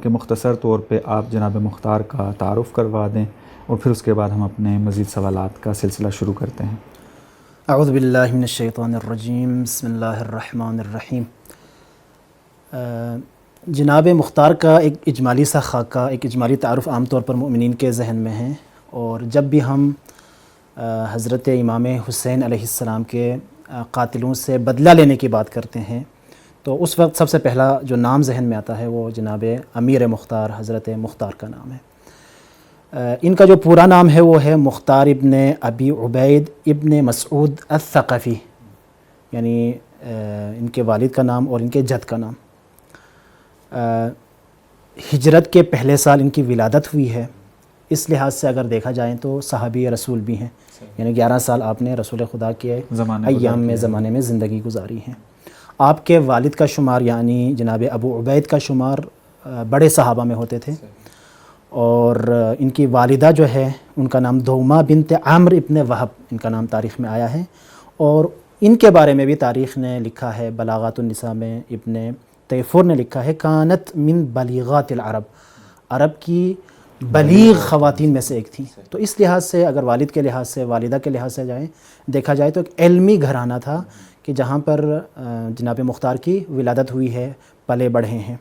کہ مختصر طور پہ آپ جناب مختار کا تعارف کروا دیں اور پھر اس کے بعد ہم اپنے مزید سوالات کا سلسلہ شروع کرتے ہیں۔ اعوذ باللہ من الشیطان الرجیم، بسم اللہ الرحمن الرحیم۔ جناب مختار کا ایک اجمالی سا خاکہ، ایک اجمالی تعارف عام طور پر مؤمنین کے ذہن میں ہے، اور جب بھی ہم حضرت امام حسین علیہ السلام کے قاتلوں سے بدلہ لینے کی بات کرتے ہیں تو اس وقت سب سے پہلا جو نام ذہن میں آتا ہے وہ جناب امیر مختار حضرت مختار کا نام ہے۔ ان کا جو پورا نام ہے وہ ہے مختار ابن ابی عبید ابن مسعود الثقفی، یعنی ان کے والد کا نام اور ان کے جد کا نام۔ ہجرت کے پہلے سال ان کی ولادت ہوئی ہے، اس لحاظ سے اگر دیکھا جائیں تو صحابی رسول بھی ہیں، یعنی 11 سال آپ نے رسول خدا کے ایام میں زمانے میں زندگی گزاری ہیں۔ آپ کے والد کا شمار یعنی جناب ابو عبید کا شمار بڑے صحابہ میں ہوتے تھے، اور ان کی والدہ جو ہے ان کا نام دوما بنت عمرو ابن وہب ان کا نام تاریخ میں آیا ہے، اور ان کے بارے میں بھی تاریخ نے لکھا ہے، بلاغات النساء میں ابن تیفور نے لکھا ہے کانت من بلیغات العرب، عرب کی بلیغ خواتین میں سے ایک تھی۔ تو اس لحاظ سے اگر والد کے لحاظ سے، والدہ کے لحاظ سے دیکھا جائے تو ایک علمی گھرانہ تھا کہ جہاں پر جناب مختار کی ولادت ہوئی ہے، پلے بڑھے ہیں۔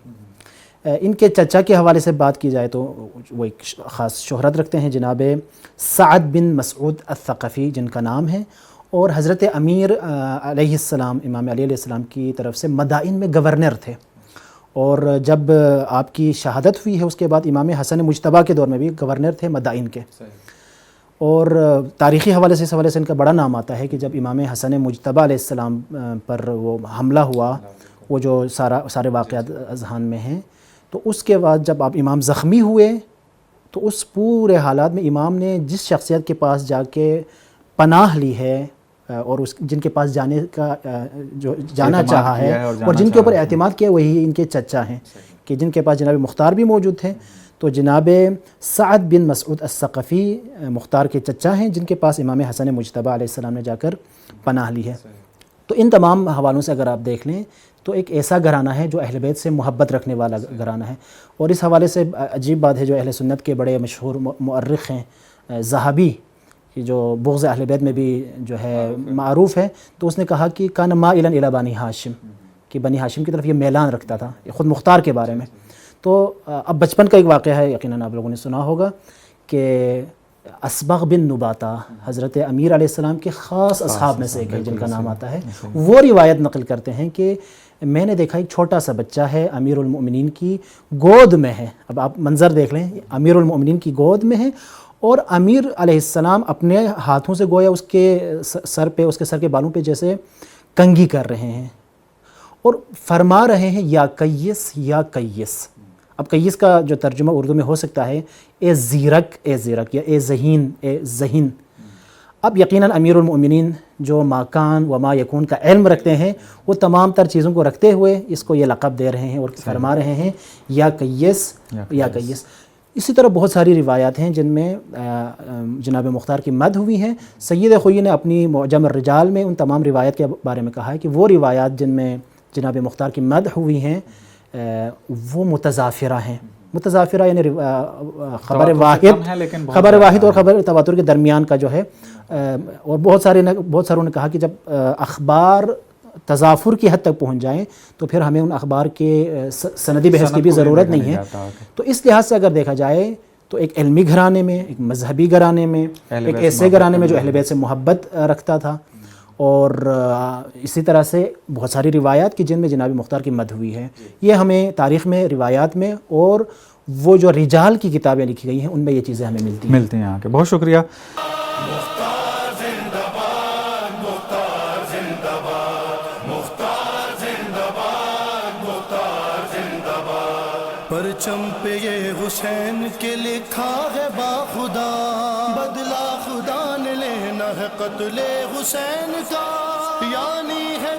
ان کے چچا کے حوالے سے بات کی جائے تو وہ ایک خاص شہرت رکھتے ہیں، جناب سعد بن مسعود الثقفی جن کا نام ہے، اور حضرت امیر علیہ السلام، امام علی علیہ السلام کی طرف سے مدائن میں گورنر تھے، اور جب آپ کی شہادت ہوئی ہے اس کے بعد امام حسن مجتبیٰ کے دور میں بھی گورنر تھے مدائن کے۔ اور تاریخی حوالے سے اس حوالے سے ان کا بڑا نام آتا ہے کہ جب امام حسن مجتبیٰ علیہ السلام پر وہ حملہ ہوا، وہ جو سارے واقعات اذہان میں ہیں، تو اس کے بعد جب آپ امام زخمی ہوئے تو اس پورے حالات میں امام نے جس شخصیت کے پاس جا کے پناہ لی ہے اور جن کے پاس جانے کا جو جانا چاہا ہے اور جن کے اوپر اعتماد کیا، وہی ان کے چچا ہیں، کہ جن کے پاس جناب مختار بھی موجود تھے۔ تو جناب سعد بن مسعود الثقفی مختار کے چچا ہیں، جن کے پاس امام حسن مجتبیٰ علیہ السلام نے جا کر پناہ لی ہے۔ تو ان تمام حوالوں سے اگر آپ دیکھ لیں تو ایک ایسا گھرانہ ہے جو اہل بیت سے محبت رکھنے والا گھرانہ ہے، اور اس حوالے سے عجیب بات ہے جو اہل سنت کے بڑے مشہور مؤرخ ہیں ذہبی، جو بغض اہل بیت میں بھی جو ہے معروف ہے، تو اس نے کہا کہ کان مائلا الی بنی ہاشم، کہ بنی ہاشم کی طرف یہ میلان رکھتا تھا، خود مختار کے بارے میں۔ تو اب بچپن کا ایک واقعہ ہے، یقیناً آپ لوگوں نے سنا ہوگا کہ اسبغ بن نباتہ حضرت امیر علیہ السلام کے خاص اصحاب میں سے ایک ہے جن کا نام آتا ہے، وہ روایت نقل کرتے ہیں کہ میں نے دیکھا ایک چھوٹا سا بچہ ہے امیر المؤمنین کی گود میں ہے۔ اب آپ منظر دیکھ لیں، امیر المؤمنین کی گود میں ہے، اور امیر علیہ السلام اپنے ہاتھوں سے گویا اس کے سر پہ، اس کے سر کے بالوں پہ جیسے کنگھی کر رہے ہیں اور فرما رہے ہیں یا قیس یا قیس۔ اب قیس کا جو ترجمہ اردو میں ہو سکتا ہے اے زیرک، اے زیرک، یا اے ذہین، اے ذہین۔ اب یقیناً امیر المؤمنین جو ما کان و ما یکون کا علم رکھتے ہیں، وہ تمام تر چیزوں کو رکھتے ہوئے اس کو یہ لقب دے رہے ہیں اور فرما رہے ہیں یا قیس یا قیس۔ اسی طرح بہت ساری روایات ہیں جن میں جناب مختار کی مدح ہوئی ہیں۔ سید خوئی نے اپنی معجم الرجال میں ان تمام روایات کے بارے میں کہا ہے کہ وہ روایات جن میں جناب مختار کی مدح ہوئی ہیں وہ متضافرہ ہیں۔ متضافرہ یعنی خبر واحد اور خبر تواتر کے درمیان کا جو ہے، اور بہت ساروں نے کہا کہ جب اخبار تضافر کی حد تک پہنچ جائیں تو پھر ہمیں ان اخبار کے سندی بحث کی بھی ضرورت نہیں ہے۔ تو اس لحاظ سے اگر دیکھا جائے تو ایک علمی گھرانے میں، ایک مذہبی گھرانے میں، ایک ایسے گھرانے میں جو اہل بیت سے محبت رکھتا تھا، اور اسی طرح سے بہت ساری روایات کی جن میں جناب مختار کی مدح ہوئی ہے۔ یہ ہمیں تاریخ میں، روایات میں، اور وہ جو رجال کی کتابیں لکھی گئی ہیں ان میں یہ چیزیں ہمیں ملتی ہیں۔ یہاں کے بہت شکریہ۔ پرچم پہ یہ حسین کے لکھا ہے با خدا، بدلہ خدا نے لینا ہے قتل حسین کا، یعنی ہے